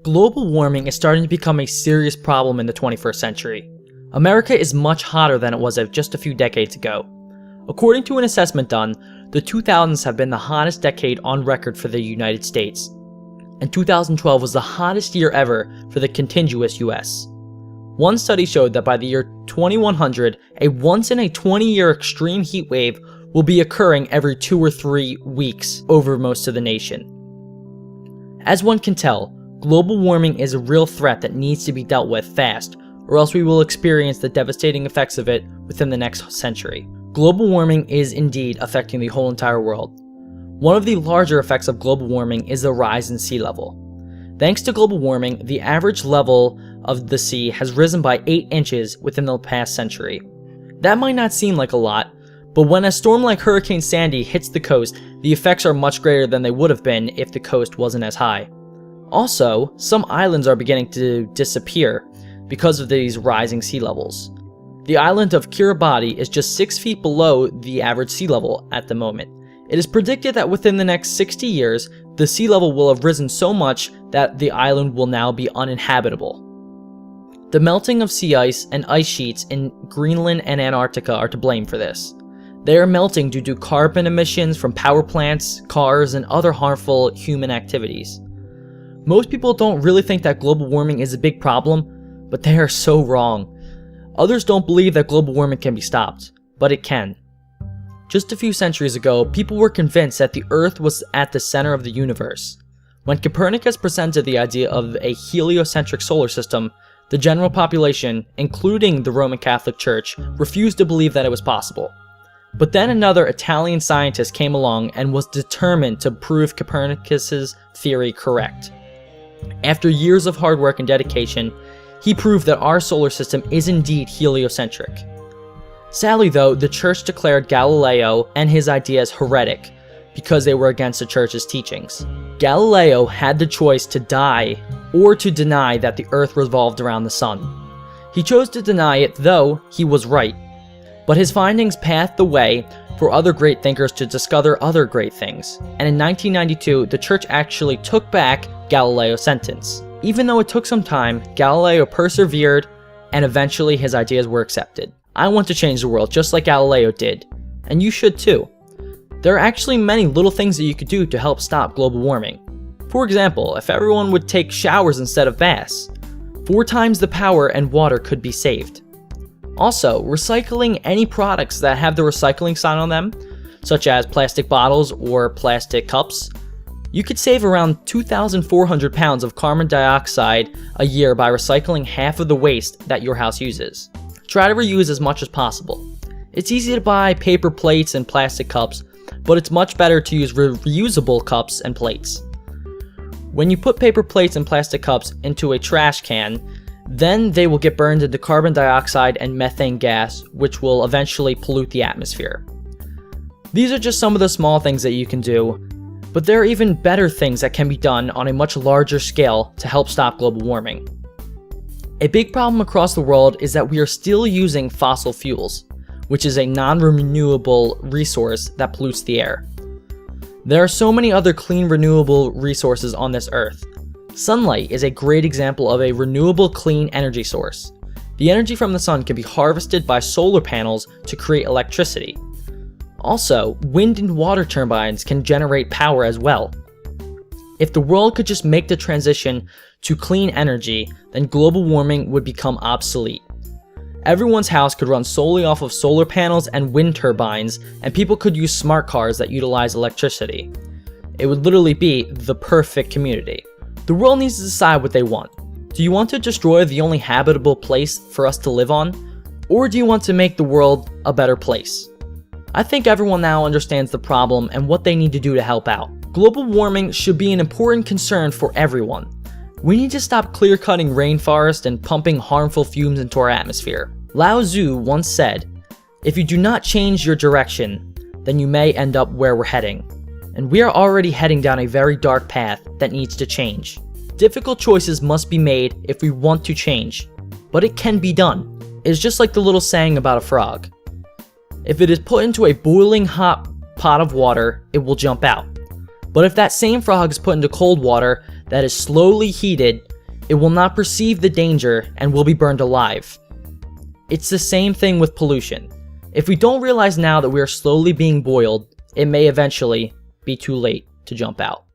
Global warming is starting to become a serious problem in the 21st century. America is much hotter than it was just a few decades ago. According to an assessment done, the 2000s have been the hottest decade on record for the United States, and 2012 was the hottest year ever for the contiguous US. One study showed that by the year 2100, a once-in-a-20-year extreme heat wave will be occurring every 2 or 3 weeks over most of the nation. As one can tell, global warming is a real threat that needs to be dealt with fast, or else we will experience the devastating effects of it within the next century. Global warming is indeed affecting the whole entire world. One of the larger effects of global warming is the rise in sea level. Thanks to global warming, the average level of the sea has risen by 8 inches within the past century. That might not seem like a lot, but when a storm like Hurricane Sandy hits the coast, the effects are much greater than they would have been if the coast wasn't as high. Also, some islands are beginning to disappear because of these rising sea levels. The island of Kiribati is just 6 feet below the average sea level at the moment. It is predicted that within the next 60 years, the sea level will have risen so much that the island will now be uninhabitable. The melting of sea ice and ice sheets in Greenland and Antarctica are to blame for this. They are melting due to carbon emissions from power plants, cars, and other harmful human activities. Most people don't really think that global warming is a big problem, but they are so wrong. Others don't believe that global warming can be stopped, but it can. Just a few centuries ago, people were convinced that the Earth was at the center of the universe. When Copernicus presented the idea of a heliocentric solar system, the general population, including the Roman Catholic Church, refused to believe that it was possible. But then another Italian scientist came along and was determined to prove Copernicus's theory correct. After years of hard work and dedication, he proved that our solar system is indeed heliocentric. Sadly though, the church declared Galileo and his ideas heretic because they were against the church's teachings. Galileo had the choice to die or to deny that the earth revolved around the sun. He chose to deny it, though he was right. But his findings paved the way for other great thinkers to discover other great things. And in 1992, the church actually took back Galileo's sentence. Even though it took some time, Galileo persevered and eventually his ideas were accepted. I want to change the world just like Galileo did, and you should too. There are actually many little things that you could do to help stop global warming. For example, if everyone would take showers instead of baths, 4 times the power and water could be saved. Also, recycling any products that have the recycling sign on them, such as plastic bottles or plastic cups, you could save around 2,400 pounds of carbon dioxide a year by recycling half of the waste that your house uses. Try to reuse as much as possible. It's easy to buy paper plates and plastic cups, but it's much better to use reusable cups and plates. When you put paper plates and plastic cups into a trash can, then they will get burned into carbon dioxide and methane gas, which will eventually pollute the atmosphere. These are just some of the small things that you can do, but there are even better things that can be done on a much larger scale to help stop global warming. A big problem across the world is that we are still using fossil fuels, which is a non-renewable resource that pollutes the air. There are so many other clean renewable resources on this earth. Sunlight is a great example of a renewable clean energy source. The energy from the sun can be harvested by solar panels to create electricity. Also, wind and water turbines can generate power as well. If the world could just make the transition to clean energy, then global warming would become obsolete. Everyone's house could run solely off of solar panels and wind turbines, and people could use smart cars that utilize electricity. It would literally be the perfect community. The world needs to decide what they want. Do you want to destroy the only habitable place for us to live on? Or do you want to make the world a better place? I think everyone now understands the problem and what they need to do to help out. Global warming should be an important concern for everyone. We need to stop clear-cutting rainforests and pumping harmful fumes into our atmosphere. Lao Tzu once said, "If you do not change your direction, then you may end up where we're heading." And we are already heading down a very dark path that needs to change. Difficult choices must be made if we want to change, but it can be done. It's just like the little saying about a frog. If it is put into a boiling hot pot of water, it will jump out. But if that same frog is put into cold water, that is slowly heated, it will not perceive the danger and will be burned alive. It's the same thing with pollution. If we don't realize now that we are slowly being boiled, it may eventually be too late to jump out.